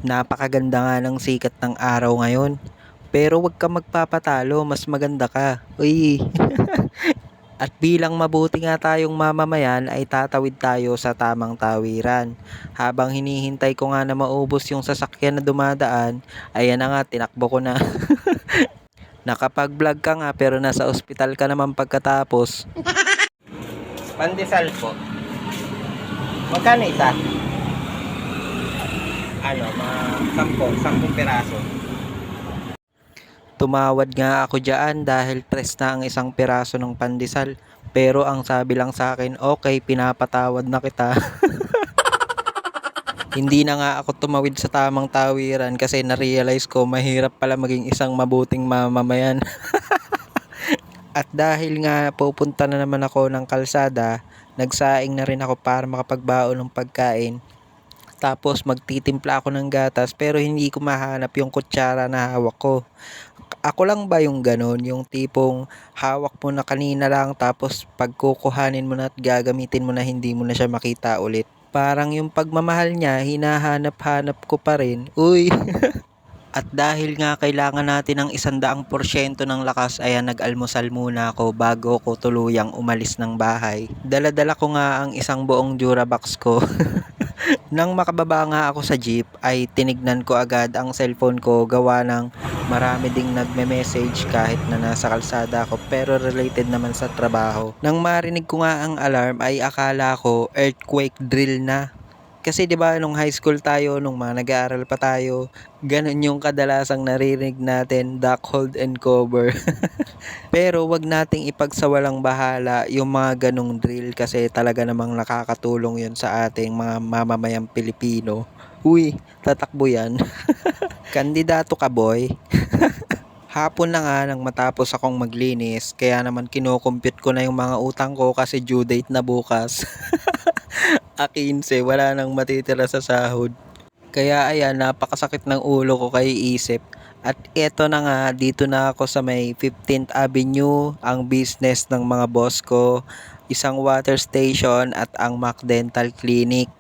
Napakaganda nga ng sikat ng araw ngayon. Pero wag ka magpapatalo, mas maganda ka. Uy! At bilang mabuti nga tayong mamamayan ay tatawid tayo sa tamang tawiran. Habang hinihintay ko nga na maubos yung sasakyan na dumadaan, ayan na nga, tinakbo ko na. Nakapag-vlog ka nga pero nasa ospital ka naman pagkatapos. Pandesal po. Magkano isa? Ano, sampung piraso. Tumawad nga ako dyan dahil tres na ang isang piraso ng pandesal. Pero ang sabi lang sa akin, okay, pinapatawad na kita. Hindi na nga ako tumawid sa tamang tawiran kasi na-realize ko mahirap pala maging isang mabuting mamamayan. At dahil nga pupunta na naman ako ng kalsada, nagsaing na rin ako para makapagbaon ng pagkain. Tapos magtitimpla ako ng gatas pero hindi ko mahanap yung kutsara na hawak ko. Ako lang ba yung ganon? Yung tipong hawak mo na kanina lang tapos pagkukuhanin mo na at gagamitin mo na hindi mo na siya makita ulit. Parang yung pagmamahal niya, hinahanap-hanap ko pa rin. Uy! At dahil nga kailangan natin ng 100% ng lakas, ayan nag-almusal muna ako bago ko tuluyang umalis ng bahay. Dala-dala ko nga ang isang buong Durabox ko. Nang makababa nga ako sa jeep ay tinignan ko agad ang cellphone ko gawa ng marami ding nagme-message kahit na nasa kalsada ako pero related naman sa trabaho. Nang marinig ko nga ang alarm ay akala ko earthquake drill na. Kasi 'di ba nung high school tayo, nung mga nag-aaral pa tayo, ganun yung kadalasang naririnig natin, duck hold and cover. Pero wag nating ipagsawalang bahala yung mga ganong drill kasi talaga namang nakakatulong yun sa ating mga mamamayang Pilipino. Uy, tatakbo yan. Kandidato ka boy. Hapon na nga nang matapos akong maglinis, kaya naman kinocompute ko na yung mga utang ko kasi due date na bukas. 15, wala nang matitira sa sahod. Kaya ayan, napakasakit ng ulo ko kay isip. At eto na nga, dito na ako sa may 15th Avenue, ang business ng mga boss ko, isang water station at ang Mac Dental Clinic.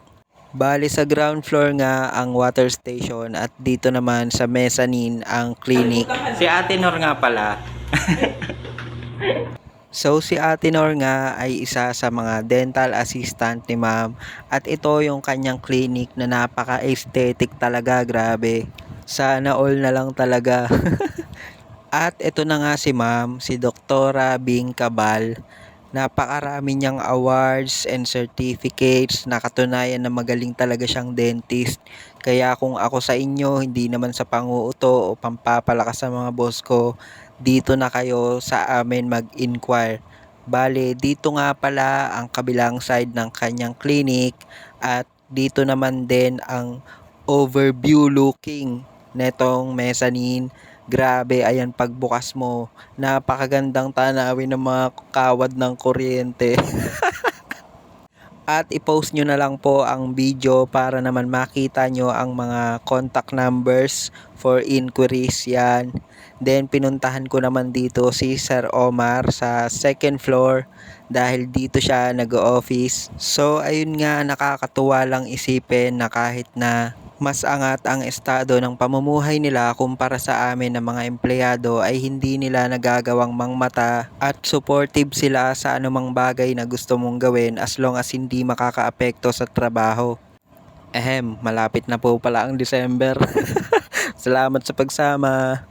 Bali sa ground floor nga ang water station at dito naman sa mezzanine ang clinic. Si Ate Nor nga pala. So si Ate Nor nga ay isa sa mga dental assistant ni ma'am at ito yung kanyang clinic na napaka-aesthetic talaga, grabe. Sana all na lang talaga. At ito na nga si ma'am, si Doktora Bing Cabal. Napakarami niyang awards and certificates na katunayan na magaling talaga siyang dentist. Kaya kung ako sa inyo, hindi naman sa panguuto o pampapalakas sa mga boss ko, dito na kayo sa amin mag-inquire. Bale, dito nga pala ang kabilang side ng kanyang clinic at dito naman din ang overview looking netong mezzanine. Grabe, ayan pagbukas mo, napakagandang tanawin ng mga kawad ng kuryente. At i-post nyo na lang po ang video para naman makita nyo ang mga contact numbers for inquiries yan. Then pinuntahan ko naman dito si Sir Omar sa second floor dahil dito siya nag-office. So ayun nga, nakakatuwa lang isipin na kahit na mas angat ang estado ng pamumuhay nila kumpara sa amin ng mga empleyado ay hindi nila nagagawang mangmata at supportive sila sa anumang bagay na gusto mong gawin as long as hindi makakaapekto sa trabaho. Malapit na po pala ang December. Salamat sa pagsama.